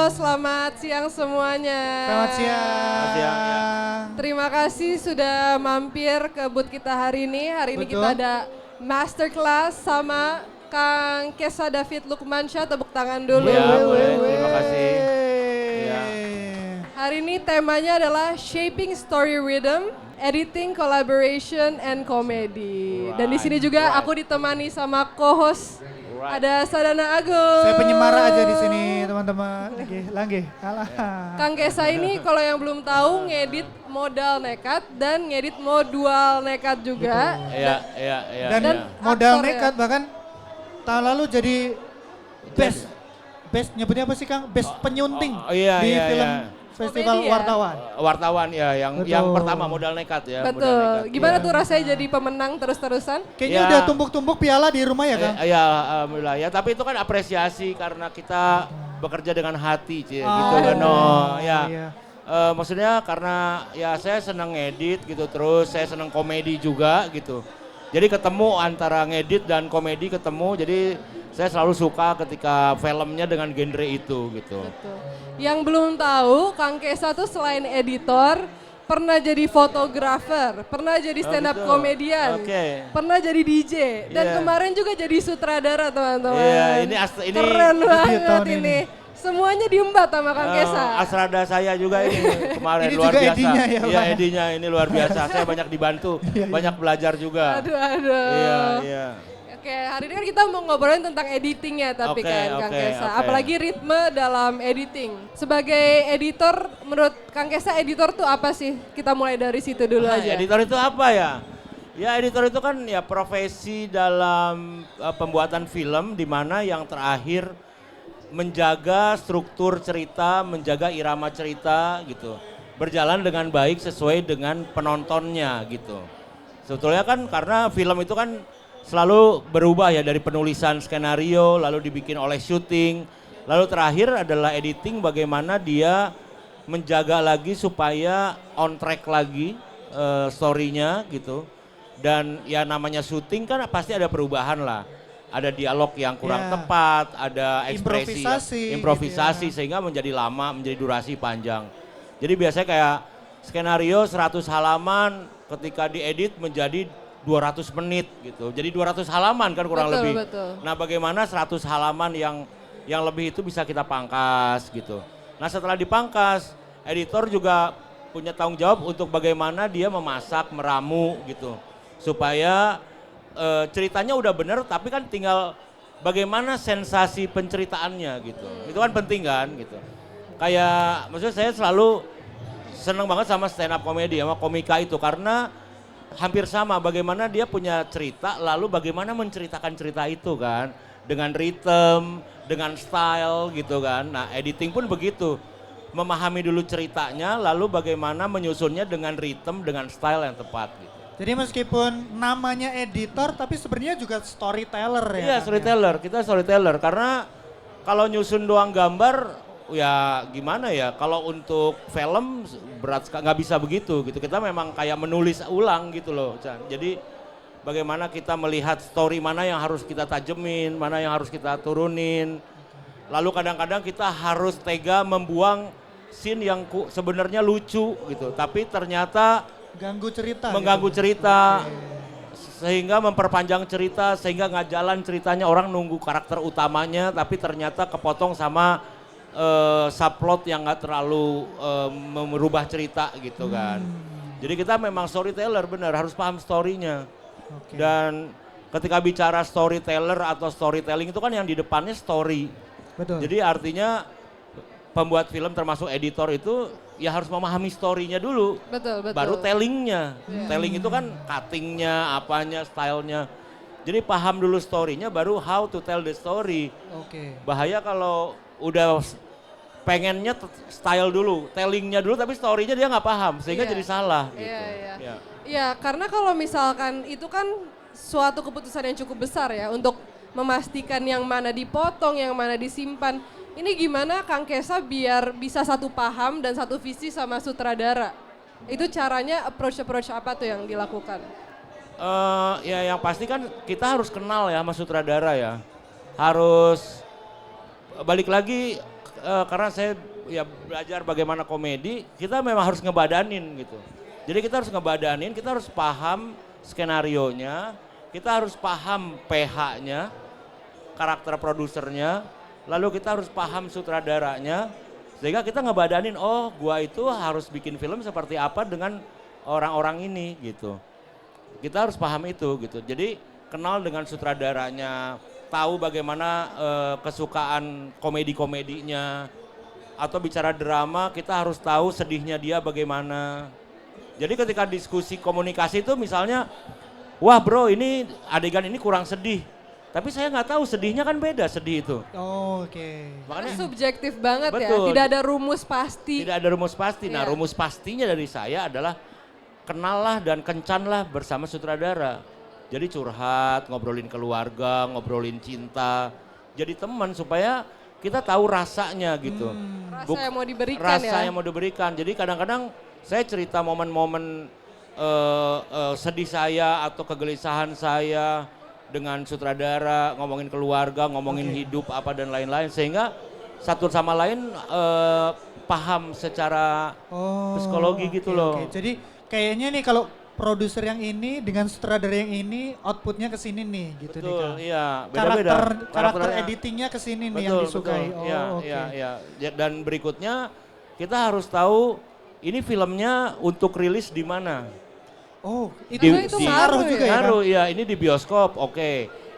selamat siang semuanya. Selamat siang. siang, ya. Terima kasih sudah mampir ke booth kita hari ini. Hari ini Betul. kita ada masterclass sama Kang Kesa David Lukmansyah. Tepuk tangan dulu. Ya, boleh. Terima kasih. Ya. Hari ini temanya adalah Shaping Story Rhythm, Editing, Collaboration, and Comedy. Dan di sini juga aku ditemani sama co-host. Ada Sadana Agung. Saya penyemara aja di sini teman-teman. Lagi, alah. Kang Kesa ini kalau yang belum tahu ngedit modal nekat dan ngedit modal nekat juga. Iya. Dan ya. modal aktor ya. nekat bahkan tahun lalu jadi best nyebutnya apa sih Kang? Best penyunting Iya, di iya, film iya. Festival Komedi ya? Wartawan. Wartawan ya, yang Betul. pertama modal nekat ya. Modal Betul. nekat, Gimana ya. tuh rasanya jadi pemenang terus-terusan? Kayaknya Ya. udah tumpuk-tumpuk piala di rumah ya Kang? Ya, alhamdulillah ya. Tapi itu kan apresiasi karena kita bekerja dengan hati, Cie, gitu kan. Ya. Iya. Maksudnya karena ya saya senang ngedit gitu, terus saya senang komedi juga gitu. Jadi ketemu antara ngedit dan komedi ketemu, jadi saya selalu suka ketika filmnya dengan genre itu gitu. Betul. Yang belum tahu, Kang Kesa tuh selain editor, pernah jadi fotografer, pernah jadi stand up gitu. komedian, Oke. pernah jadi DJ, dan Iya. kemarin juga jadi sutradara teman-teman. Iya, ini keren banget tahun ini. ini. Semuanya diembat sama Kang Kesa. Asrada saya juga ini kemarin Ini luar juga biasa. edinya ya, Iya, Pak? edinya ini luar biasa. Saya banyak dibantu, banyak belajar juga. Aduh. Iya. Oke, hari ini kan kita mau ngobrolin tentang editingnya tapi Oke, kan Kang oke, Kesa. oke. Apalagi ritme dalam editing. Sebagai editor, menurut Kang Kesa editor tuh apa sih? Kita mulai dari situ dulu aja. Editor itu apa ya? Ya editor itu kan ya profesi dalam pembuatan film di mana yang terakhir menjaga struktur cerita, menjaga irama cerita gitu. Berjalan dengan baik sesuai dengan penontonnya gitu. Sebetulnya kan karena film itu kan selalu berubah ya dari penulisan skenario, lalu dibikin oleh syuting, lalu terakhir adalah editing bagaimana dia menjaga lagi supaya on track lagi story-nya gitu. Dan ya namanya syuting kan pasti ada perubahan lah. Ada dialog yang kurang Ya. tepat, ada ekspresi, Improvisasi gitu ya. sehingga menjadi lama, menjadi durasi panjang. Jadi biasanya kayak skenario 100 halaman ketika diedit menjadi 200 menit gitu. Jadi 200 halaman kan kurang Betul, lebih. betul. Nah, bagaimana 100 halaman yang lebih itu bisa kita pangkas gitu. Nah, setelah dipangkas, editor juga punya tanggung jawab untuk bagaimana dia memasak, meramu gitu. Supaya ceritanya udah bener tapi kan tinggal bagaimana sensasi penceritaannya gitu. Itu kan penting kan gitu. Kayak maksudnya saya selalu seneng banget sama stand up comedy, sama komika itu karena hampir sama bagaimana dia punya cerita lalu bagaimana menceritakan cerita itu kan dengan ritme, dengan style gitu kan. Nah, editing pun begitu. Memahami dulu ceritanya lalu bagaimana menyusunnya dengan ritme, dengan style yang tepat gitu. Jadi meskipun namanya editor tapi sebenarnya juga storyteller ya. Iya, Kang, ya? storyteller. Kita storyteller karena kalau nyusun doang gambar ya gimana ya, kalau untuk film berat nggak bisa begitu gitu. Kita memang kayak menulis ulang gitu loh, Chan. Jadi bagaimana kita melihat story mana yang harus kita tajemin, mana yang harus kita turunin. Lalu kadang-kadang kita harus tega membuang scene yang sebenarnya lucu gitu, tapi ternyata Ganggu cerita. mengganggu gitu. cerita sehingga memperpanjang cerita sehingga nggak jalan ceritanya, orang nunggu karakter utamanya tapi ternyata kepotong sama subplot yang nggak terlalu merubah cerita gitu kan. Jadi kita memang storyteller benar, harus paham storynya. Oke. Dan ketika bicara storyteller atau storytelling itu kan yang di depannya story. Betul. Jadi artinya pembuat film termasuk editor itu ya harus memahami story-nya dulu. Betul. Baru tellingnya. Iya. Telling itu kan cuttingnya, apanya, stylenya. Jadi paham dulu story-nya baru how to tell the story. Oke. Bahaya kalau udah pengennya style dulu, tellingnya dulu tapi story-nya dia nggak paham sehingga Iya. jadi salah gitu. Iya. Ya. Iya, karena kalau misalkan itu kan suatu keputusan yang cukup besar ya untuk memastikan yang mana dipotong, yang mana disimpan. Ini gimana Kang Kesa biar bisa satu paham dan satu visi sama sutradara? Itu caranya approach apa tuh yang dilakukan? Ya yang pasti kan kita harus kenal ya sama sutradara ya. Harus balik lagi karena saya ya belajar bagaimana komedi, kita memang harus ngebadanin gitu. Jadi kita harus ngebadanin, kita harus paham skenarionya, kita harus paham PH-nya, karakter produsernya, lalu kita harus paham sutradaranya, sehingga kita ngebadanin, oh gua itu harus bikin film seperti apa dengan orang-orang ini gitu. Kita harus paham itu gitu. Jadi kenal dengan sutradaranya, tahu bagaimana kesukaan komedi-komedinya, atau bicara drama kita harus tahu sedihnya dia bagaimana. Jadi ketika diskusi komunikasi itu misalnya, wah bro ini adegan ini kurang sedih. Tapi saya nggak tahu sedihnya kan beda sedih itu. Oke. Makanya Subjektif banget ya, Betul. tidak ada rumus pasti. tidak ada rumus pasti. Nah Iya. rumus pastinya dari saya adalah kenallah dan kencanlah bersama sutradara. Jadi curhat, ngobrolin keluarga, ngobrolin cinta. Jadi teman supaya kita tahu rasanya gitu. Rasa yang mau diberikan Rasa ya. yang mau diberikan. Jadi kadang-kadang saya cerita momen-momen sedih saya atau kegelisahan saya dengan sutradara, ngomongin keluarga, ngomongin hidup apa dan lain-lain. Sehingga satu sama lain paham secara psikologi gitu loh. Oke. Jadi kayaknya nih kalau produser yang ini dengan sutradara yang ini outputnya ke sini nih gitu nih Betul, Kang. iya, beda-beda. Karakter Karakternya. editingnya ke sini nih yang disukai. Betul, iya, oke. iya, iya. Dan berikutnya kita harus tahu ini filmnya untuk rilis di mana. Oh, Karena itu ngaruh ngaruh juga ya, Kang? Ngaruh, ya ini di bioskop, oke.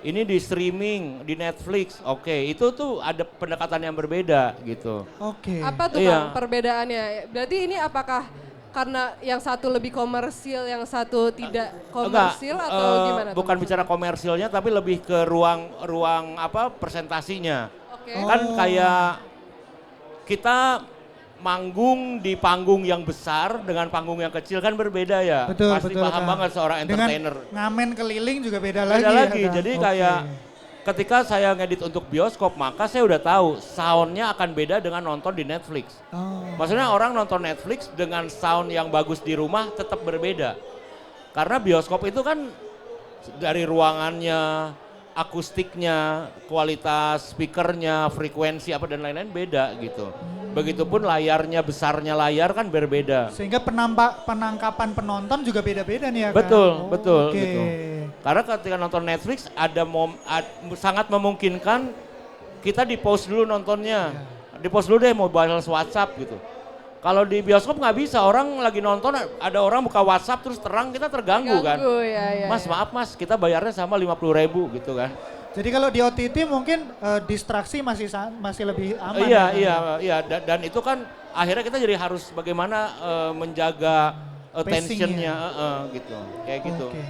Ini di streaming, di Netflix, oke. Itu tuh ada pendekatan yang berbeda gitu. Oke. Apa tuh Iya. Kang perbedaannya? Berarti ini apakah karena yang satu lebih komersil, yang satu tidak komersil atau gimana? tuh? Bukan bicara komersilnya, tapi lebih ke ruang apa presentasinya. Oke. Kan kayak kita manggung di panggung yang besar dengan panggung yang kecil kan berbeda ya. Betul, Pasti betul, paham Kang. banget seorang entertainer. Dengan ngamen keliling juga beda lagi. Beda ya, lagi, Kang? jadi Oke. kayak ketika saya ngedit untuk bioskop, maka saya udah tahu soundnya akan beda dengan nonton di Netflix. Oh. Maksudnya orang nonton Netflix dengan sound yang bagus di rumah tetap berbeda. Karena bioskop itu kan dari ruangannya, akustiknya, kualitas speakernya, frekuensi apa dan lain-lain beda gitu. Begitupun layarnya, besarnya layar kan berbeda. Sehingga penangkapan penonton juga beda-beda nih ya, Kang? Betul, betul oke. gitu. Karena ketika nonton Netflix ada sangat memungkinkan kita di pause dulu nontonnya. Di pause dulu deh mau balas WhatsApp gitu. Kalau di bioskop nggak bisa, orang lagi nonton ada orang buka WhatsApp terus terang kita terganggu kan. Ya, Mas maaf mas, kita bayarnya sama 50.000 gitu kan. Jadi kalau di OTT mungkin distraksi masih lebih aman. Iya, ya, Kang? iya. Dan itu kan akhirnya kita jadi harus bagaimana menjaga tensionnya gitu. Kayak gitu. Oke.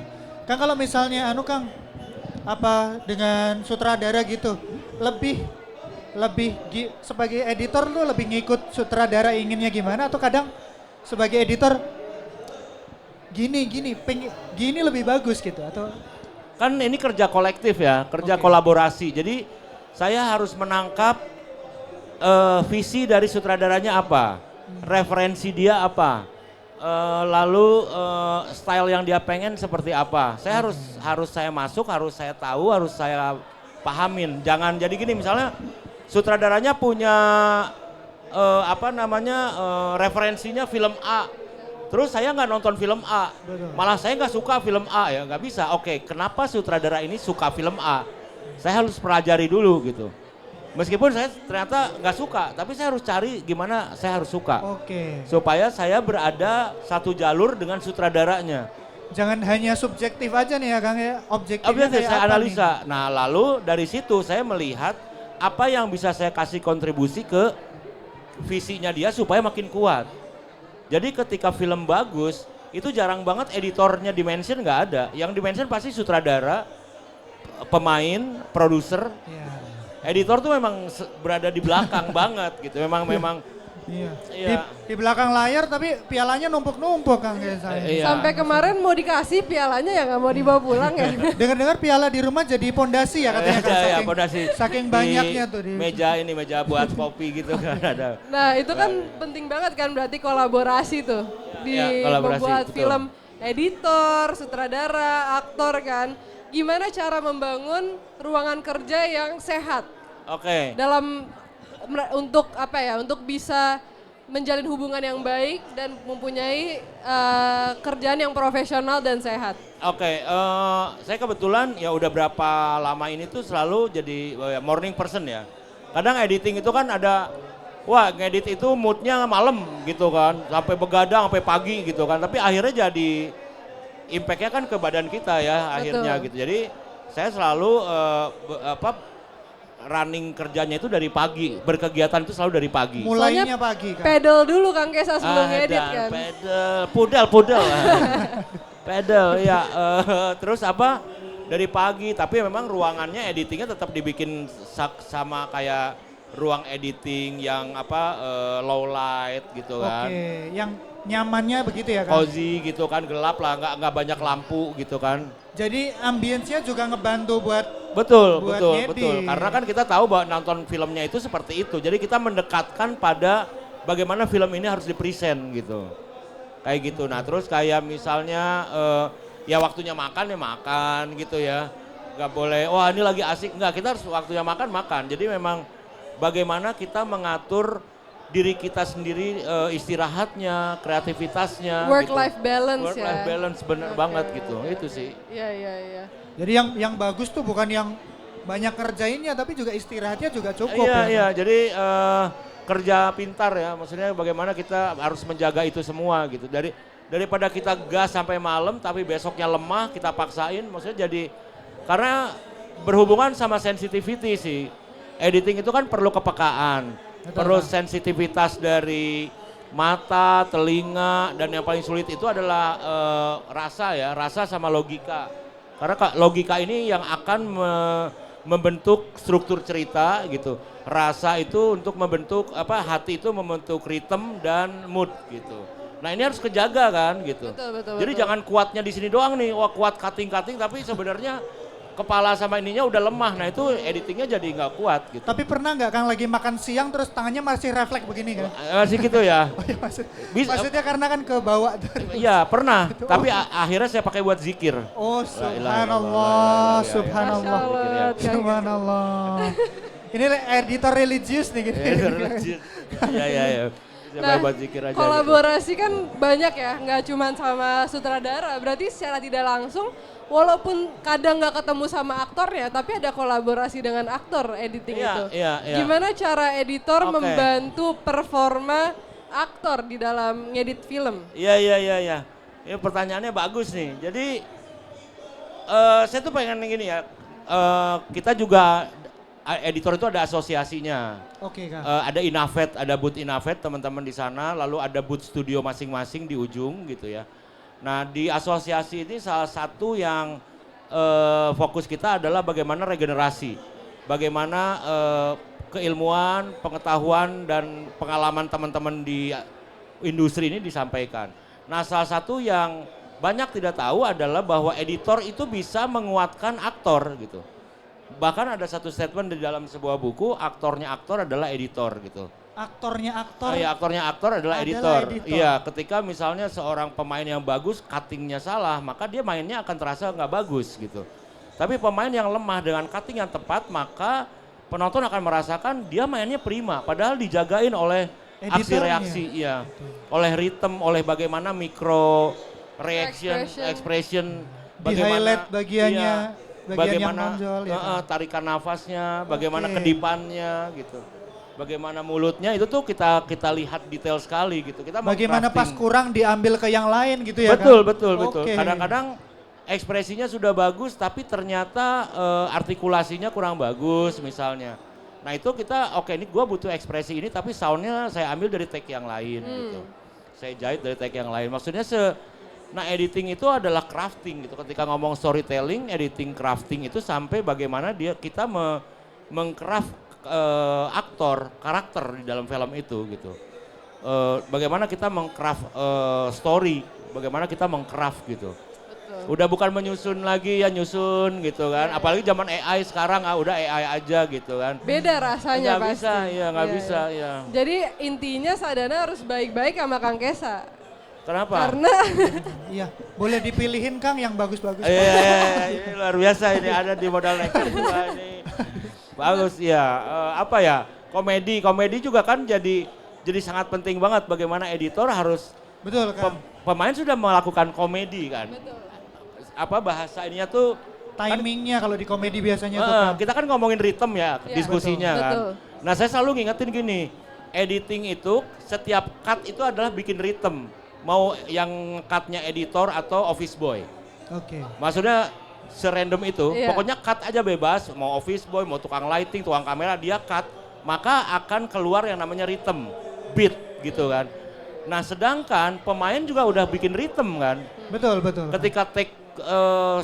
Kang kalau misalnya Kang apa dengan sutradara gitu lebih sebagai editor lu lebih ngikut sutradara inginnya gimana atau kadang sebagai editor gini lebih bagus gitu atau Kan ini kerja kolektif ya, kerja Oke. kolaborasi. Jadi saya harus menangkap visi dari sutradaranya apa, referensi dia apa, lalu style yang dia pengen seperti apa. Saya harus saya masuk, harus saya tahu, harus saya pahamin. Jangan jadi gini misalnya sutradaranya punya referensinya film A. Terus saya nggak nonton film A, malah saya nggak suka film A ya nggak bisa. Oke, kenapa sutradara ini suka film A? Saya harus pelajari dulu gitu. Meskipun saya ternyata nggak suka, tapi saya harus cari gimana saya harus suka. Oke. Supaya saya berada satu jalur dengan sutradaranya. Jangan hanya subjektif aja nih ya Kang ya, objektifnya Objektif kayak saya apa analisa. Nah lalu dari situ saya melihat apa yang bisa saya kasih kontribusi ke visinya dia supaya makin kuat. Jadi ketika film bagus, itu jarang banget editornya dimention nggak ada. Yang dimention pasti sutradara, pemain, produser. nih? Iya. Editor tuh memang berada di belakang banget gitu. Memang Iya. Iya. Di belakang layar tapi pialanya numpuk-numpuk Kang kayak saya. Iya. Sampai kemarin mau dikasih pialanya ya nggak mau dibawa pulang ya. Dengar-dengar piala di rumah jadi pondasi ya katanya Kang. ya, pondasi. Saking Di banyaknya tuh di meja buat kopi gitu kan ada. Nah itu kan penting banget kan berarti kolaborasi tuh di Ya, kolaborasi, membuat betul. film editor, sutradara, aktor kan. Gimana cara membangun ruangan kerja yang sehat Oke. dalam untuk apa ya? Untuk bisa menjalin hubungan yang baik dan mempunyai kerjaan yang profesional dan sehat. Oke, saya kebetulan ya udah berapa lama ini tuh selalu jadi morning person ya. Kadang editing itu kan ada, wah ngedit itu moodnya malam gitu kan, sampai begadang sampai pagi gitu kan. Tapi akhirnya jadi impactnya kan ke badan kita ya akhirnya gitu. Jadi saya selalu running kerjanya itu dari pagi, berkegiatan itu selalu dari pagi. Mulainya pagi kan. Pedal dulu Kang Kesa sebelum ngedit Dan kan. pudel. Pedal ya. Terus apa? Dari pagi, tapi memang ruangannya editingnya tetap dibikin sama kayak ruang editing yang low light gitu kan. Oke, yang nyamannya begitu ya kan. Cozy gitu kan, gelap lah, nggak banyak lampu gitu kan. Jadi ambience-nya juga ngebantu buat Betul. ngedit. Karena kan kita tahu bahwa nonton filmnya itu seperti itu. Jadi kita mendekatkan pada bagaimana film ini harus dipresent gitu. Kayak gitu. Nah terus kayak misalnya ya waktunya makan ya makan gitu ya. Gak boleh, wah ini lagi asik. Enggak, kita harus waktunya makan. Jadi memang bagaimana kita mengatur diri kita sendiri, istirahatnya, kreativitasnya. Work life balance Work ya. life balance bener banget gitu. Itu sih. Iya. Jadi yang bagus tuh bukan yang banyak kerjainnya tapi juga istirahatnya juga cukup Iya, ya. jadi kerja pintar ya, maksudnya bagaimana kita harus menjaga itu semua gitu. Daripada kita gas sampai malam tapi besoknya lemah kita paksain, maksudnya jadi karena berhubungan sama sensitivity sih. Editing itu kan perlu kepekaan, perlu sensitivitas dari mata, telinga, dan yang paling sulit itu adalah rasa sama logika. Karena logika ini yang akan membentuk struktur cerita gitu. Rasa itu untuk membentuk hati itu membentuk ritme dan mood gitu. Nah ini harus kejaga kan gitu. Betul. Jadi jangan kuatnya di sini doang nih, wah kuat cutting tapi sebenarnya kepala sama ininya udah lemah. Nah itu editingnya jadi nggak kuat gitu. Tapi pernah nggak Kang lagi makan siang terus tangannya masih refleks begini kan? Masih gitu ya. Oh iya Bisa- maksudnya karena kan ke bawah. Iya pernah, tapi akhirnya saya pakai buat zikir. Oh La ilaha illallah, subhanallah, la ilaha subhanallah, Masya Allah, Kang Kesa. subhanallah. Ini editor religius nih gitu. Iya. Nah, Buat zikir aja. Gitu. kolaborasi kan banyak ya, nggak cuma sama sutradara. Berarti secara tidak langsung, walaupun kadang nggak ketemu sama aktornya, tapi ada kolaborasi dengan aktor editing Iya, itu. iya. Gimana cara editor Oke. membantu performa aktor di dalam ngedit film? Iya. Ini pertanyaannya bagus nih. Jadi saya tuh pengen gini ya. Kita juga editor itu ada asosiasinya. Oke Kang. Ada Inavet, ada booth Inavet teman-teman di sana. Lalu ada booth studio masing-masing di ujung gitu ya. Nah di asosiasi ini salah satu yang fokus kita adalah bagaimana regenerasi. Bagaimana keilmuan, pengetahuan dan pengalaman teman-teman di industri ini disampaikan. Nah salah satu yang banyak tidak tahu adalah bahwa editor itu bisa menguatkan aktor gitu. Bahkan ada satu statement di dalam sebuah buku, aktornya aktor adalah editor gitu. Aktornya aktor. Iya, aktornya aktor adalah Adalah editor. editor. Iya, ketika misalnya seorang pemain yang bagus, cuttingnya salah, maka dia mainnya akan terasa nggak bagus gitu. Tapi pemain yang lemah dengan cutting yang tepat, maka penonton akan merasakan dia mainnya prima. Padahal dijagain oleh aksi Editornya. reaksi, iya, oleh ritme, oleh bagaimana mikro reaction, expression, Di highlight bagiannya, iya, bagian yang menonjol, ya kan? tarikan nafasnya, bagaimana Oke. kedipannya gitu. Bagaimana mulutnya itu tuh kita lihat detail sekali gitu. Kita Bagaimana pas meng-crafting. kurang diambil ke yang lain gitu ya Betul. kan? Oke. Kadang-kadang ekspresinya sudah bagus tapi ternyata artikulasinya kurang bagus misalnya. Nah itu kita oke ini gue butuh ekspresi ini tapi soundnya saya ambil dari take yang lain gitu. Saya jahit dari take yang lain. Maksudnya nah editing itu adalah crafting gitu. Ketika ngomong storytelling, editing crafting itu sampai bagaimana kita mengcraft aktor, karakter di dalam film itu gitu. Bagaimana kita mengcraft story, bagaimana kita mengcraft gitu. Udah bukan menyusun lagi ya nyusun gitu kan. Apalagi zaman AI sekarang udah AI aja gitu kan. Beda rasanya Nggak pasti. bisa, ya nggak Iya, bisa iya. ya. Jadi intinya Sadana harus baik-baik sama Kang Kesa. Kenapa? Karena Iya, boleh dipilihin Kang yang bagus-bagus. Iya, ini luar biasa ini ada di modal next juga ini. Bagus ya, apa ya? komedi juga kan jadi sangat penting banget bagaimana editor harus Betul Kang. pemain sudah melakukan komedi kan. Apa bahasa ininya tuh Timingnya kalau di komedi biasanya tuh Kang. kita kan ngomongin ritme ya Iya, diskusinya betul. kan. Betul. Nah saya selalu ngingetin gini, editing itu setiap cut itu adalah bikin ritme. Mau yang cutnya editor atau office boy. Oke. Maksudnya serandom itu, Iya. pokoknya cut aja bebas, mau office boy, mau tukang lighting, tukang kamera, dia cut, maka akan keluar yang namanya rhythm, beat gitu kan. Nah sedangkan pemain juga udah bikin rhythm kan, Betul, betul. ketika take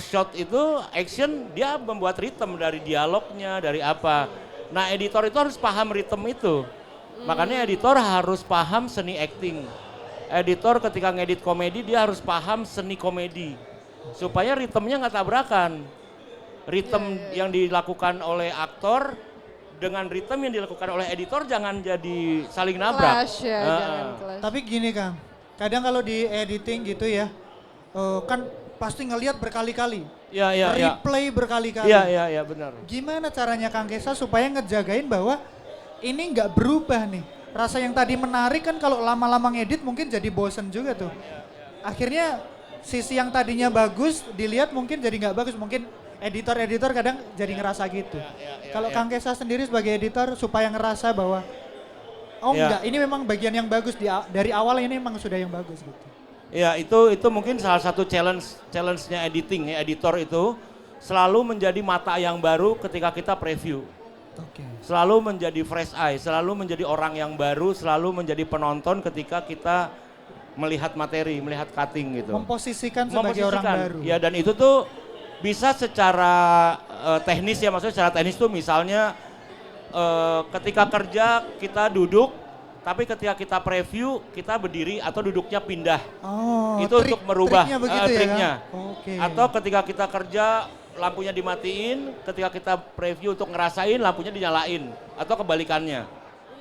shot itu action dia membuat rhythm dari dialognya, dari apa. Nah editor itu harus paham rhythm itu, makanya editor harus paham seni acting. Editor ketika ngedit komedi dia harus paham seni komedi supaya ritmenya nggak tabrakan. Ritme yang dilakukan oleh aktor dengan ritme yang dilakukan oleh editor jangan jadi saling nabrak. Clash ya, Heeh. jangan clash. Tapi gini Kang, kadang kalau di editing gitu ya, kan pasti ngelihat berkali-kali. Iya, iya, iya. Replay berkali-kali. Iya, iya, iya benar. Gimana caranya Kang Kesa supaya ngejagain bahwa ini nggak berubah nih. Rasa yang tadi menarik kan kalau lama-lama ngedit mungkin jadi bosen juga tuh. Akhirnya sisi yang tadinya bagus dilihat mungkin jadi nggak bagus. Mungkin editor-editor kadang jadi ngerasa gitu. Kalau Kang Kesa sendiri sebagai editor supaya ngerasa bahwa oh Ya. enggak, ini memang bagian yang bagus dari awal ini memang sudah yang bagus gitu. Ya itu mungkin salah satu challenge-nya editing ya, editor itu selalu menjadi mata yang baru ketika kita preview. Oke. Selalu menjadi fresh eye, selalu menjadi orang yang baru, selalu menjadi penonton ketika kita melihat materi, melihat cutting gitu. Memposisikan sebagai orang baru. Ya dan itu tuh bisa secara teknis ya, maksudnya secara teknis tuh misalnya ketika kerja kita duduk, tapi ketika kita preview kita berdiri atau duduknya pindah. Oh, Itu untuk merubah triknya begitu ya, triknya. Kang? Oke. Atau ketika kita kerja lampunya dimatiin, ketika kita preview untuk ngerasain lampunya dinyalain atau kebalikannya.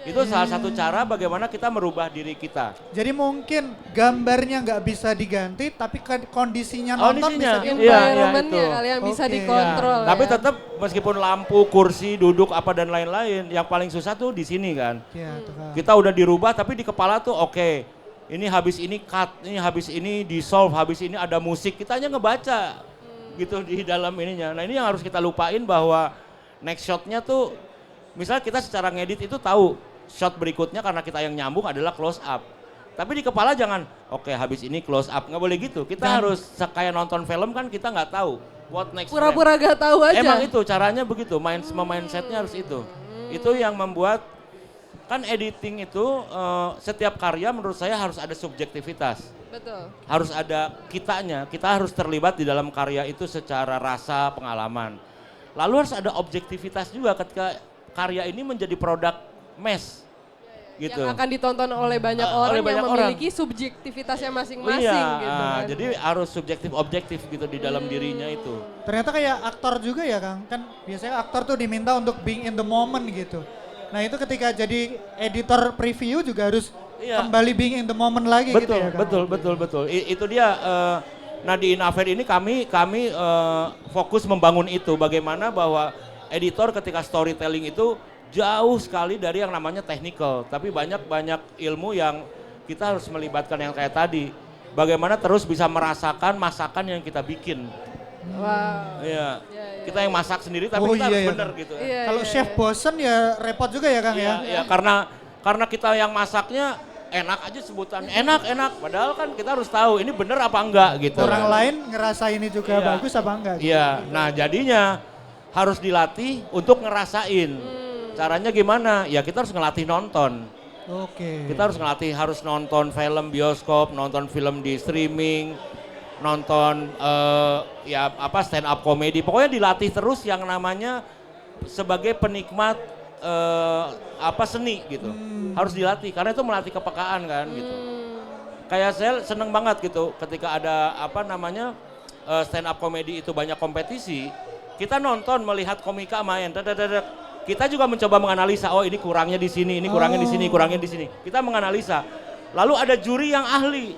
Itu salah satu cara bagaimana kita merubah diri kita. Jadi mungkin gambarnya nggak bisa diganti, tapi kondisinya nonton Kondisinya, bisa diubah. iya, Environment-nya itu. kalian bisa Oke. dikontrol Tapi ya. tetap meskipun lampu, kursi, duduk apa dan lain-lain, yang paling susah tuh di sini kan. Iya, tuh, Kang. Kita udah dirubah tapi di kepala tuh oke. Ini habis ini cut, ini habis ini di solve, habis ini ada musik. Kita hanya ngebaca gitu di dalam ininya. Nah ini yang harus kita lupain bahwa next shotnya tuh, misalnya kita secara ngedit itu tahu shot berikutnya karena kita yang nyambung adalah close up. Tapi di kepala jangan, oke habis ini close up, nggak boleh gitu. Kita harus kayak nonton film kan kita nggak tahu what next frame. Pura-pura gak tahu aja. Emang itu caranya begitu, mindsetnya harus itu. Itu yang membuat, kan editing itu setiap karya menurut saya harus ada subjektivitas. Betul. Harus ada kitanya, kita harus terlibat di dalam karya itu secara rasa, pengalaman. Lalu harus ada objektivitas juga ketika karya ini menjadi produk mass gitu. Yang akan ditonton oleh banyak orang oleh banyak yang orang. memiliki subjektivitasnya Iya, masing-masing gitu kan. jadi harus subjektif objektif gitu di dalam dirinya itu. Ternyata kayak aktor juga ya Kang, kan biasanya aktor tuh diminta untuk being in the moment gitu. Nah itu ketika jadi editor preview juga harus Iya. kembali being in the moment lagi gitu ya Kang. Betul. Itu dia. Nah di Inafed ini kami fokus membangun itu, bagaimana bahwa editor ketika storytelling itu jauh sekali dari yang namanya technical, tapi banyak ilmu yang kita harus melibatkan yang kayak tadi. Bagaimana terus bisa merasakan masakan yang kita bikin. Wow. Iya. Iya, iya. Kita yang masak sendiri tapi Oh, kita iya, harus iya. bener gitu. Iya, Kalau iya, chef iya. bosen ya repot juga ya Kang Iya, ya. iya, karena kita yang masaknya enak aja sebutan enak, padahal kan kita harus tahu ini bener apa enggak gitu. Orang lain ngerasa ini juga Iya. bagus apa enggak? gitu. Iya, nah jadinya harus dilatih untuk ngerasain. Caranya gimana? Ya kita harus ngelatih nonton. Oke. Kita harus harus nonton film bioskop, nonton film di streaming, nonton stand up comedy. Pokoknya dilatih terus yang namanya sebagai penikmat seni gitu. Harus dilatih karena itu melatih kepekaan kan gitu. Kayak saya seneng banget gitu ketika ada stand up comedy itu banyak kompetisi. Kita nonton melihat komika main, kita juga mencoba menganalisa, oh ini kurangnya di sini, ini kurangnya di sini, kurangnya di sini. Kita menganalisa. Lalu ada juri yang ahli.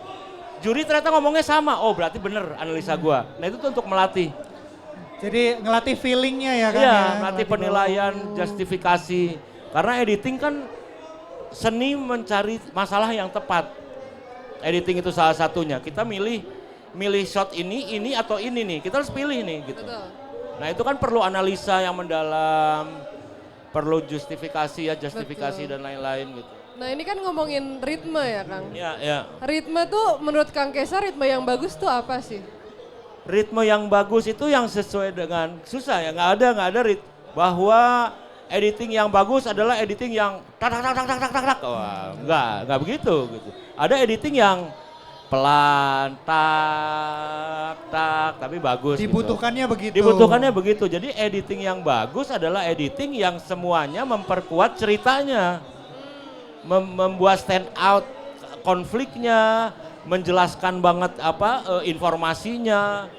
Juri ternyata ngomongnya sama, oh berarti bener analisa gua. Nah itu tuh untuk melatih. Jadi ngelatih feelingnya ya Kang Iya, ya. melatih penilaian, justifikasi. Karena editing kan seni mencari masalah yang tepat. Editing itu salah satunya. Kita milih shot ini atau ini nih. Kita harus pilih nih gitu. Betul. Nah itu kan perlu analisa yang mendalam, perlu justifikasi Betul. dan lain-lain gitu. Nah ini kan ngomongin ritme ya Kang. Ya, ya. Ritme tuh menurut Kang Kesa ritme yang bagus tuh apa sih? Ritme yang bagus itu yang sesuai dengan susah ya, nggak ada bahwa editing yang bagus adalah editing yang tak tak tak tak tak tak tak tak. Wah, nggak begitu gitu. Ada editing yang pelan, tak, tapi bagus. Dibutuhkannya gitu. begitu. Dibutuhkannya begitu. Jadi editing yang bagus adalah editing yang semuanya memperkuat ceritanya, membuat stand out konfliknya, menjelaskan banget informasinya,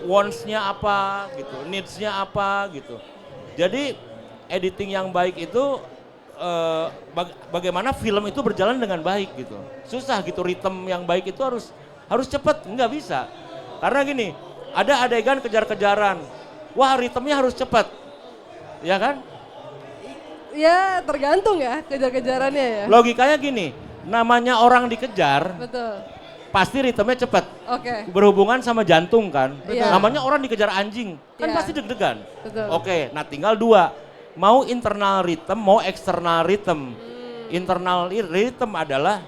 wants-nya apa gitu, needs-nya apa gitu. Jadi editing yang baik itu bagaimana film itu berjalan dengan baik gitu. Susah gitu, ritme yang baik itu harus cepat, nggak bisa. Karena gini, ada adegan kejar-kejaran, wah ritmenya harus cepat, ya kan? Ya tergantung ya kejar-kejarannya ya. Logikanya gini, namanya orang dikejar, Betul. pasti ritmenya cepat. Oke. Berhubungan sama jantung kan. Iya. Namanya orang dikejar anjing, kan Iya. pasti deg-degan. Betul. Oke, nah tinggal dua. Mau internal rhythm, mau external rhythm. Internal rhythm adalah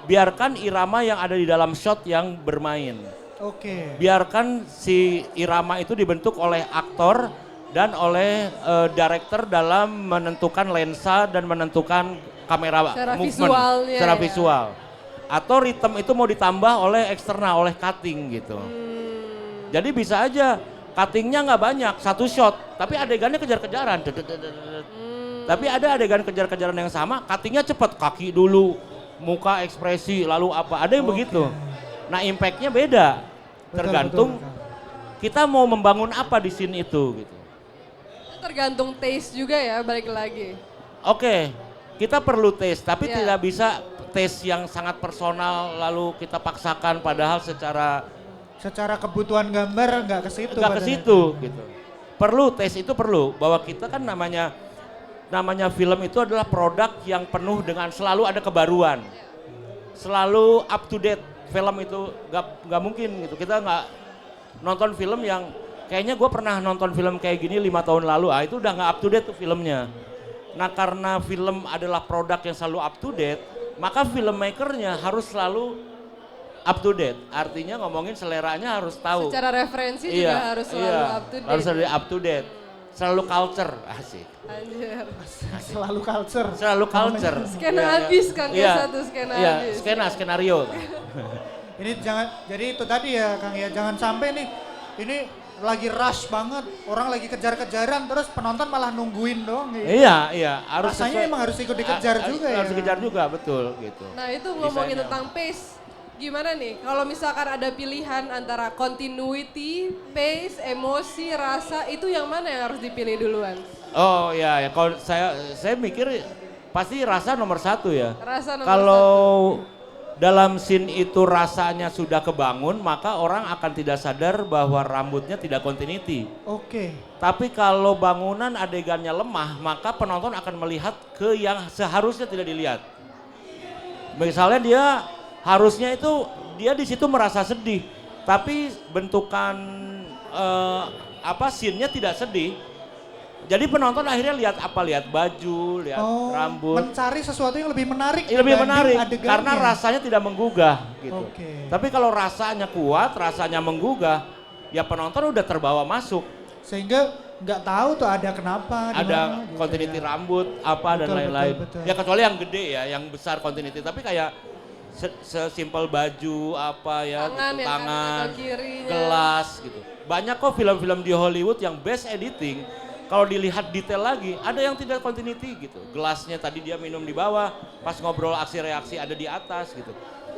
biarkan irama yang ada di dalam shot yang bermain. Oke. Biarkan si irama itu dibentuk oleh aktor dan oleh director dalam menentukan lensa dan menentukan kamera Secara movement visualnya secara ya. visual. Atau ritme itu mau ditambah oleh eksternal, oleh cutting gitu. Jadi bisa aja cuttingnya nggak banyak, satu shot, tapi adegannya kejar-kejaran. Tapi ada adegan kejar-kejaran yang sama, cuttingnya cepat, kaki dulu, muka ekspresi, lalu apa, ada yang begitu. Nah impactnya beda, Betul, tergantung betul. kita mau membangun apa di scene itu gitu. Tergantung taste juga ya balik lagi. Oke, kita perlu taste, tapi Iya. tidak bisa taste yang sangat personal lalu kita paksakan padahal Secara kebutuhan gambar nggak ke situ. nggak ke padahal. situ gitu. Perlu tes itu perlu bahwa kita kan namanya film itu adalah produk yang penuh dengan selalu ada kebaruan, selalu up to date. Film itu nggak mungkin gitu. Kita nggak nonton film yang kayaknya gue pernah nonton film kayak gini 5 tahun lalu, itu udah nggak up to date tuh filmnya. Nah karena film adalah produk yang selalu up to date, maka filmmakernya harus selalu up to date. Artinya ngomongin seleranya harus tahu. Secara referensi juga harus selalu up to date. Harus selalu up to date. Selalu culture, asik. Anjir. Selalu culture. Selalu culture. Skena Iya, habis kan ya iya. satu skena Iya, habis. skenario. Ini jangan, jadi itu tadi ya Kang ya, jangan sampai nih ini lagi rush banget, orang lagi kejar-kejaran terus penonton malah nungguin dong gitu. Iya, harus Rasanya emang harus ikut dikejar juga ya. Harus dikejar juga, betul gitu. Nah itu ngomongin Desainnya. tentang pace, gimana nih kalau misalkan ada pilihan antara continuity, pace, emosi, rasa, itu yang mana yang harus dipilih duluan? Oh ya, kalau saya mikir pasti rasa nomor satu ya. Rasa nomor Kalau dalam scene itu rasanya sudah kebangun, maka orang akan tidak sadar bahwa rambutnya tidak continuity. Oke. Tapi kalau bangunan adegannya lemah, maka penonton akan melihat ke yang seharusnya tidak dilihat. Misalnya harusnya itu dia di situ merasa sedih, tapi bentukan scene-nya tidak sedih. Jadi penonton akhirnya lihat apa? Lihat baju, lihat rambut. Mencari sesuatu yang lebih menarik. Lebih dibanding menarik adegannya. karena rasanya tidak menggugah gitu. Oke. Tapi kalau rasanya kuat, rasanya menggugah, ya penonton udah terbawa masuk. Sehingga nggak tahu tuh ada kenapa. di Ada mana, gitu continuity ya. rambut apa dan Betul, lain-lain. betul. Ya kecuali yang gede ya, yang besar continuity. Tapi kayak sesimpel baju apa ya, Tangan gitu, ya kan, tangan, atau kirinya. gelas gitu. Banyak kok film-film di Hollywood yang best editing. Kalau dilihat detail lagi, ada yang tidak continuity gitu. Gelasnya tadi dia minum di bawah, pas ngobrol aksi reaksi ada di atas gitu.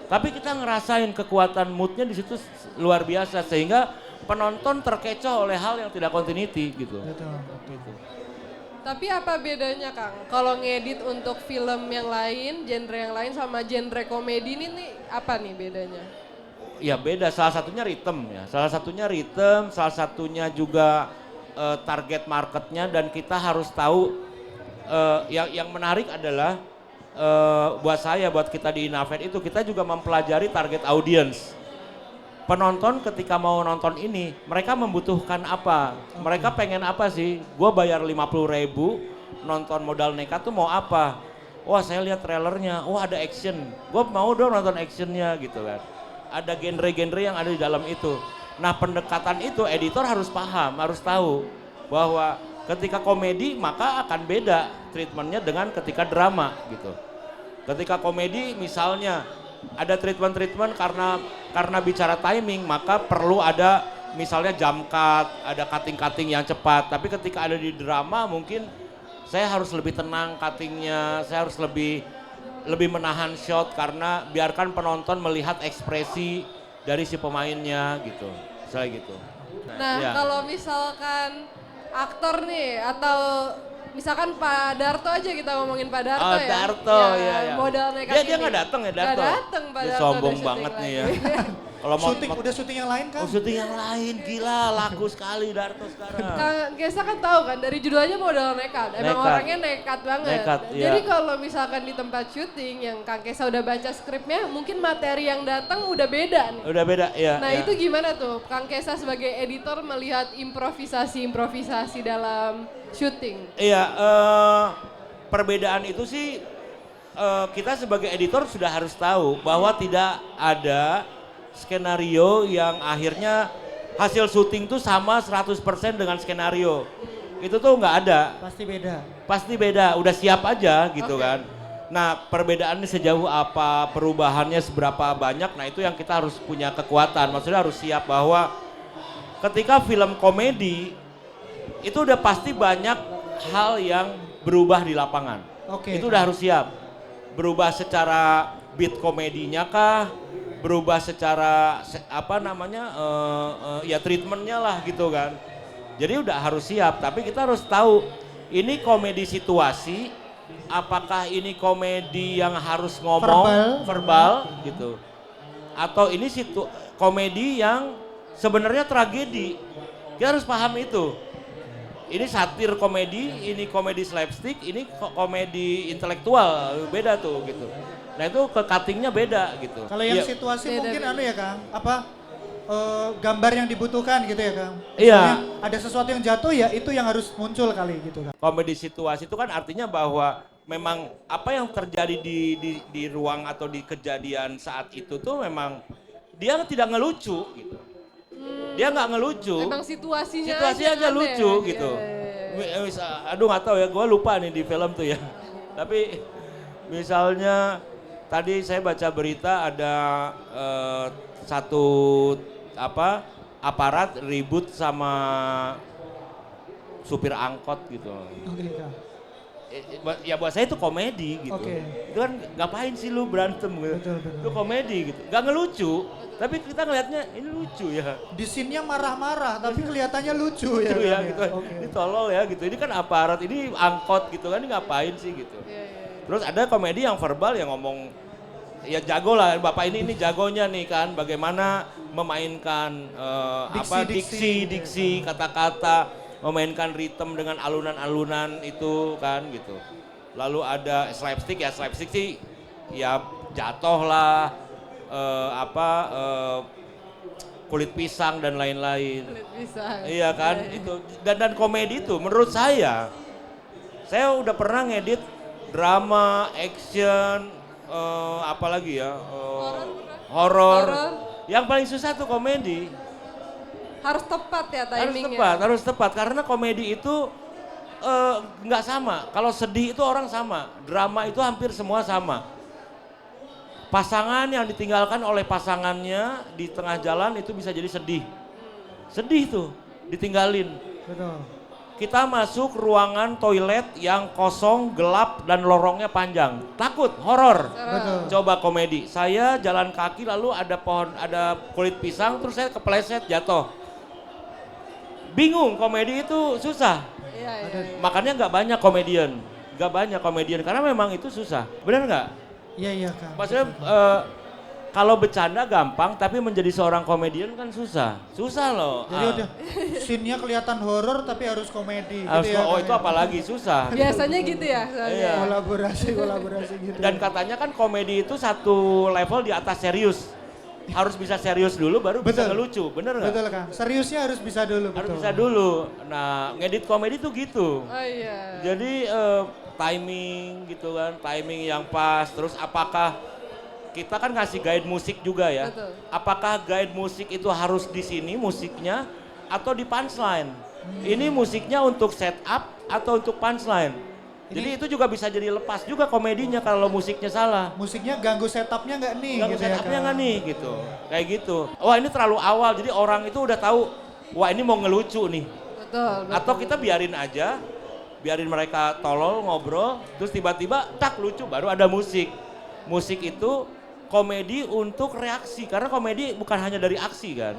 Tapi kita ngerasain kekuatan moodnya di situ luar biasa sehingga penonton terkecoh oleh hal yang tidak continuity gitu. Betul, betul. Tapi apa bedanya Kang? Kalau ngedit untuk film yang lain, genre yang lain sama genre komedi ini nih apa nih bedanya? Ya beda, salah satunya rhythm ya. Salah satunya juga target marketnya dan kita harus tahu yang menarik adalah buat saya, buat kita di Inavate itu kita juga mempelajari target audience. Penonton ketika mau nonton ini, mereka membutuhkan apa? Mereka pengen apa sih? Gue bayar 50.000 nonton Modal Nekat tuh mau apa? Wah saya lihat trailernya, wah ada action. Gue mau dong nonton actionnya gitu kan. Ada genre-genre yang ada di dalam itu. Nah pendekatan itu editor harus paham, harus tahu bahwa ketika komedi maka akan beda treatmentnya dengan ketika drama gitu. Ketika komedi misalnya ada treatment karena bicara timing maka perlu ada misalnya jump cut, ada cutting yang cepat. Tapi ketika ada di drama mungkin saya harus lebih tenang cuttingnya, saya harus lebih menahan shot karena biarkan penonton melihat ekspresi dari si pemainnya gitu. Misalnya gitu. Nah, ya. kalau misalkan aktor nih atau misalkan Pak Darto aja kita ngomongin Pak Darto ya. Darto, iya. Modal nekat Dia nggak datang ya Darto. Nggak datang Pak Dia Darto. sombong udah banget syuting nih ya. lagi. Kalau mau Udah syuting yang lain kan? syuting yang lain gila laku sekali Darto sekarang. Kang Gesa kan tahu kan dari judulnya modal nekat. Emang Nekat. orangnya nekat banget. Nekat, iya. Jadi kalau misalkan di tempat syuting yang Kang Gesa udah baca skripnya, mungkin materi yang datang udah beda nih. Udah beda ya. Nah ya. itu gimana tuh Kang Gesa sebagai editor melihat improvisasi dalam syuting? Iya, perbedaan itu sih kita sebagai editor sudah harus tahu bahwa tidak ada skenario yang akhirnya hasil syuting tuh sama 100% dengan skenario. Itu tuh nggak ada. Pasti beda. Pasti beda, udah siap aja gitu Oke. kan. Nah perbedaannya sejauh apa, perubahannya seberapa banyak, nah itu yang kita harus punya kekuatan. Maksudnya harus siap bahwa ketika film komedi itu udah pasti banyak hal yang berubah di lapangan. Oke. Itu udah harus siap. Berubah secara beat komedinya kah, berubah secara ya treatmentnya lah gitu kan. Jadi udah harus siap, tapi kita harus tahu ini komedi situasi, apakah ini komedi yang harus ngomong verbal gitu, atau ini komedi yang sebenarnya tragedi. Kita harus paham itu. Ini satir komedi, ini komedi slapstick, ini komedi intelektual, beda tuh gitu. Nah itu ke cuttingnya beda gitu. Kalau yang Ya, situasi Beda, mungkin beda. anu ya Kang, gambar yang dibutuhkan gitu ya Kang. Iya. Misalnya ada sesuatu yang jatuh ya itu yang harus muncul kali gitu Kang. komedi situasi itu kan artinya bahwa memang apa yang terjadi di ruang atau di kejadian saat itu tuh memang dia tidak ngelucu gitu. Dia nggak ngelucu. Emang situasinya Aja aneh. lucu Iya, gitu. iya, iya. Aduh nggak tahu ya, gue lupa nih di film tuh ya. Tapi misalnya tadi saya baca berita ada satu aparat ribut sama supir angkot gitu. Oke Kang. Ya buat saya itu komedi gitu. Oke. Itu kan ngapain sih lu berantem gitu. Betul. Itu komedi gitu. Gak ngelucu, tapi kita ngelihatnya ini lucu ya. Di scene-nya marah-marah tapi kelihatannya lucu ya. Lucu ya Kang, gitu. Oke. Ini tolol ya gitu. Ini kan aparat, ini angkot gitu kan, ini ngapain sih gitu. Iya, iya. Terus ada komedi yang verbal yang ngomong ya jago lah, bapak ini jagonya nih kan, bagaimana memainkan diksi, kata-kata, memainkan ritme dengan alunan-alunan itu kan gitu. Lalu ada slapstick sih ya jatuh lah, kulit pisang dan lain-lain. Kulit pisang. Iya kan itu dan komedi itu menurut saya udah pernah ngedit drama, action, apalagi ya, horor. Yang paling susah tuh komedi. Harus tepat ya timingnya. Harus tepat karena komedi itu nggak sama. Kalau sedih itu orang sama, drama itu hampir semua sama. Pasangan yang ditinggalkan oleh pasangannya di tengah jalan itu bisa jadi sedih. Sedih tuh, ditinggalin. Betul. Kita masuk ruangan toilet yang kosong, gelap, dan lorongnya panjang. Takut, horor. Betul. Coba komedi. Saya jalan kaki lalu ada kulit pisang, terus saya kepleset jatuh. Bingung, komedi itu susah. Iya, iya. Makanya nggak banyak komedian karena memang itu susah. Benar nggak? Iya Kang. Maksudnya kalau bercanda gampang, tapi menjadi seorang komedian kan susah. Susah loh. Jadi udah scene-nya kelihatan horor tapi harus komedi gitu ya. Oh Kang, itu ya? apalagi susah. Biasanya gitu ya. soalnya. Iya. Kolaborasi gitu. Dan katanya kan komedi itu satu level di atas serius. Harus bisa serius dulu baru bisa Betul. ngelucu, bener nggak? Betul Kang, seriusnya harus bisa dulu. Harus betul. bisa dulu. Nah ngedit komedi tuh gitu. Oh iya. Jadi timing gitu kan, timing yang pas. Terus apakah kita kan ngasih guide musik juga ya. Betul. Apakah guide musik itu harus di sini musiknya atau di punchline? Ini musiknya untuk setup atau untuk punchline? Jadi itu juga bisa jadi lepas juga komedinya kalau musiknya salah. Musiknya ganggu setupnya nggak nih? Ganggu gitu ya, setupnya Kang? nggak nih gitu. Kayak gitu. Wah ini terlalu awal jadi orang itu udah tahu wah ini mau ngelucu nih. Betul. Atau kita biarin aja, biarin mereka tolol ngobrol, terus tiba-tiba tak lucu baru ada musik. Musik itu komedi untuk reaksi karena komedi bukan hanya dari aksi kan.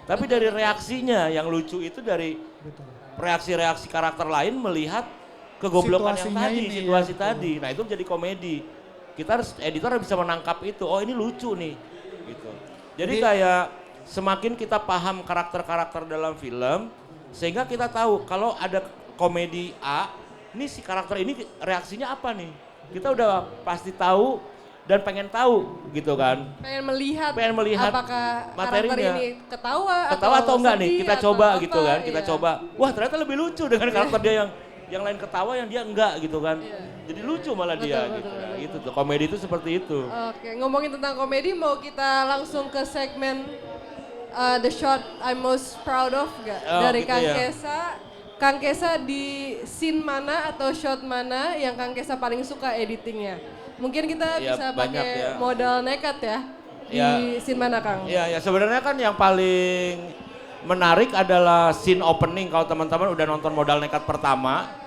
Tapi dari reaksinya yang lucu itu dari Betul. reaksi-reaksi karakter lain melihat kegoblokan yang Situasinya tadi, ini, situasi ya, tadi. Nah, itu jadi komedi. Kita harus editor harus bisa menangkap itu. Oh, ini lucu nih. Gitu. Jadi kayak semakin kita paham karakter-karakter dalam film sehingga kita tahu kalau ada komedi A, ini si karakter ini reaksinya apa nih? Kita udah pasti tahu dan pengen tahu gitu kan. Pengen melihat materinya. apakah karakter ini ketawa Atau enggak nih, sedih kita atau coba apa, gitu kan, kita iya. coba. Wah ternyata lebih lucu dengan karakter dia yang lain ketawa yang dia enggak gitu kan. Iya. Jadi lucu malah dia Betul, gitu. betul, Nah, betul. itu tuh komedi itu seperti itu. Oke, ngomongin tentang komedi mau kita langsung ke segmen The Shot I'm Most Proud Of gak? Oh, Dari gitu Kang ya. Kesa. Kang Kesa di scene mana atau shot mana yang Kang Kesa paling suka editingnya? Mungkin kita Ya, bisa banyak pakai ya. modal nekat ya. Di Ya. scene mana Kang? Iya ya sebenarnya kan yang paling menarik adalah scene opening kalau teman-teman udah nonton Modal Nekat pertama.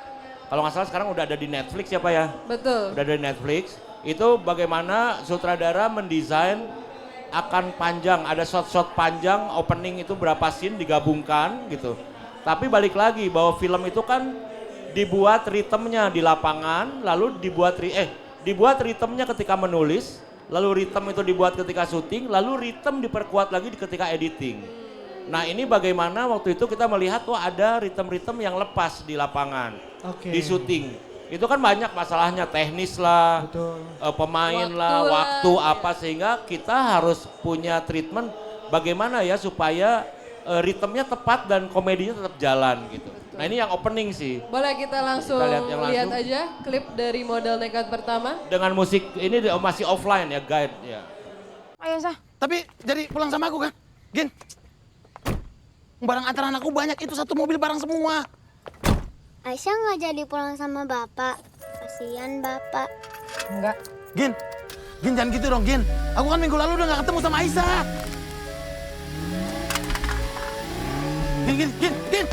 Kalau nggak salah sekarang udah ada di Netflix ya Pak ya? Betul. Udah ada di Netflix. Itu bagaimana sutradara mendesain akan panjang, ada shot-shot panjang opening itu berapa scene digabungkan gitu. Tapi balik lagi bahwa film itu kan dibuat ritmenya di lapangan, lalu dibuat ritmenya ketika menulis, lalu ritme itu dibuat ketika syuting, lalu ritme diperkuat lagi ketika editing. Nah ini bagaimana waktu itu kita melihat wah ada ritme-ritme yang lepas di lapangan, Oke. di syuting. Itu kan banyak masalahnya, teknis lah, Betul. pemain Waktu lah, lah, waktu iya. apa sehingga kita harus punya treatment bagaimana ya supaya ritmenya tepat dan komedinya tetap jalan gitu. Nah ini yang opening sih Boleh kita langsung Kita lihat yang lihat langsung. aja klip dari Modal Nekat pertama. dengan musik ini masih offline ya guide ya. Ayo sah. Tapi jadi pulang sama aku kan? Gin. Barang antaran aku banyak itu satu mobil barang semua. Aisyah nggak jadi pulang sama bapak. Kasihan bapak. Enggak. Gin. Gin jangan gitu dong Gin. Aku kan minggu lalu udah gak ketemu sama Aisyah. Gin, Gin, Gin, Gin.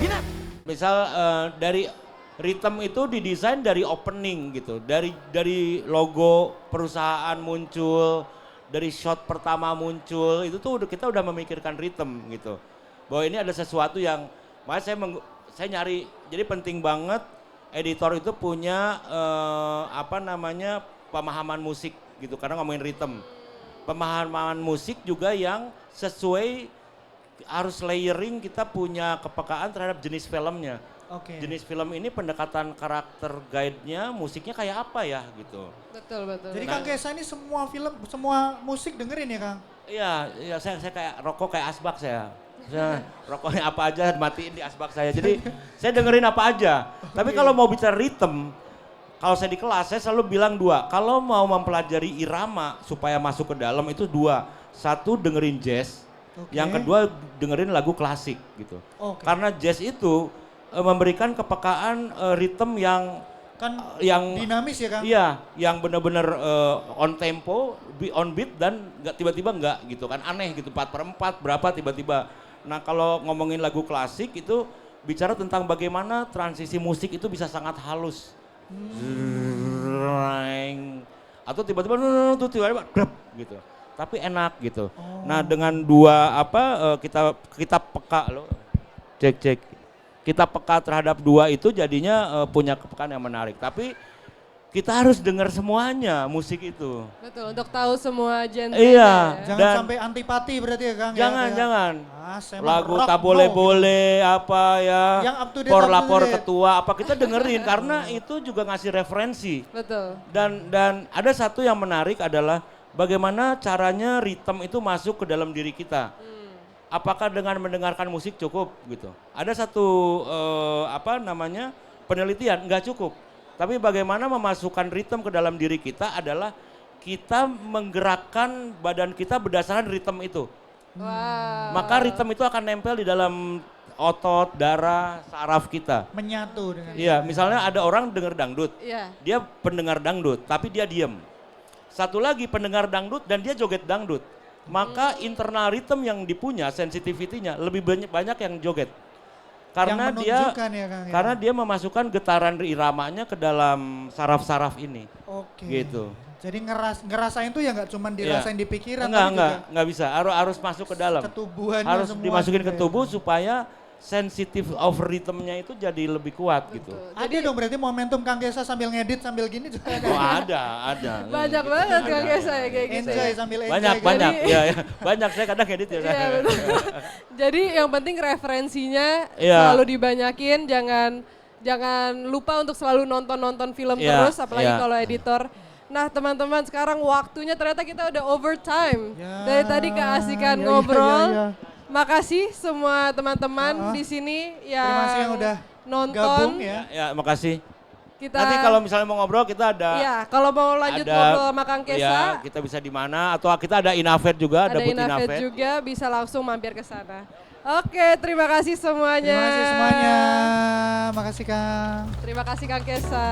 Gina. Misal dari ritme itu didesain dari opening gitu, dari logo perusahaan muncul, dari shot pertama muncul itu tuh kita udah memikirkan ritme gitu. Bahwa ini ada sesuatu yang makanya saya nyari, jadi penting banget editor itu punya pemahaman musik gitu karena ngomongin ritme. Pemahaman musik juga yang sesuai harus layering kita punya kepekaan terhadap jenis filmnya. Oke. Jenis film ini pendekatan karakter guide-nya musiknya kayak apa ya gitu. Betul, betul. Jadi Nah. Kang Kesa ini semua film, semua musik dengerin ya Kang? Iya, saya kayak rokok kayak asbak saya. Saya rokoknya apa aja matiin di asbak saya. Jadi saya dengerin apa aja. Tapi kalau mau bicara ritme, kalau saya di kelas saya selalu bilang dua. Kalau mau mempelajari irama supaya masuk ke dalam itu dua. Satu dengerin jazz, Oke. yang kedua dengerin lagu klasik gitu. Oke. Karena jazz itu memberikan kepekaan ritme Kan yang dinamis ya Kang? iya, yang benar-benar on tempo, on beat dan nggak tiba-tiba nggak gitu kan aneh gitu 4/4 berapa tiba-tiba. Nah kalau ngomongin lagu klasik itu bicara tentang bagaimana transisi musik itu bisa sangat halus. Zrrreng. Atau tiba-tiba grab gitu. Tapi enak gitu. Nah dengan dua kita peka loh. Cek. Kita peka terhadap dua itu jadinya punya kepekaan yang menarik. Tapi kita harus dengar semuanya musik itu. Betul, untuk tahu semua genre. Iya. Jangan Dan- sampai antipati berarti ya Kang. ya, Jangan, kayak, jangan. "Ah, saya mah Lagu rock, tak bro," boleh-boleh apa ya. Yang up to date, Por up to lapor date. ketua apa kita dengerin karena itu juga ngasih referensi. Betul. Dan ada satu yang menarik adalah bagaimana caranya ritme itu masuk ke dalam diri kita. Apakah dengan mendengarkan musik cukup gitu? Ada satu penelitian nggak cukup. Tapi bagaimana memasukkan ritme ke dalam diri kita adalah kita menggerakkan badan kita berdasarkan ritme itu. Wah. Maka ritme itu akan nempel di dalam otot, darah, saraf kita. menyatu dengan Iya, misalnya ada orang dengar dangdut. Iya. Dia pendengar dangdut, tapi dia diem. Satu lagi pendengar dangdut dan dia joget dangdut. Maka internal rhythm yang dipunya, sensitivity-nya lebih banyak yang joget. Karena yang dia menunjukkan ya Kang. ya? karena dia memasukkan getaran iramanya ke dalam saraf-saraf ini. Oke. Gitu. Jadi ngerasain tuh ya nggak cuma dirasain di pikiran Enggak bisa. Harus masuk ke dalam. ketubuhannya Harus semua dimasukin gitu ke ya. tubuh supaya sensitif of rhythm-nya itu jadi lebih kuat gitu. Ada dong berarti momentum Kang Gesa sambil ngedit sambil gini juga ada. Oh ada. Banyak banget Kang Gesa ya kayak gitu. Enjoy ya. sambil enjoy. Banyak, gitu. banyak. Iya, ya. Banyak saya kadang edit ya. Iya, betul. Jadi yang penting referensinya Iya. selalu dibanyakin, jangan lupa untuk selalu nonton film Iya, terus, apalagi iya. kalau editor. Nah teman-teman sekarang waktunya ternyata kita udah overtime. Ya, Dari tadi keasikan ya, ngobrol. ya. Makasih semua teman-teman di sini yang Terima kasih yang udah nonton. gabung ya. Ya, makasih. Kita, Nanti kalau misalnya mau ngobrol kita ada ya kalau mau lanjut ngobrol sama Kang Kesa, Ya, kita bisa di mana atau kita ada Inafet juga, ada ada booth Inafet Inafet. juga, bisa langsung mampir ke sana. Oke, terima kasih semuanya. Terima kasih semuanya. Makasih Kang. Terima kasih Kang Kesa.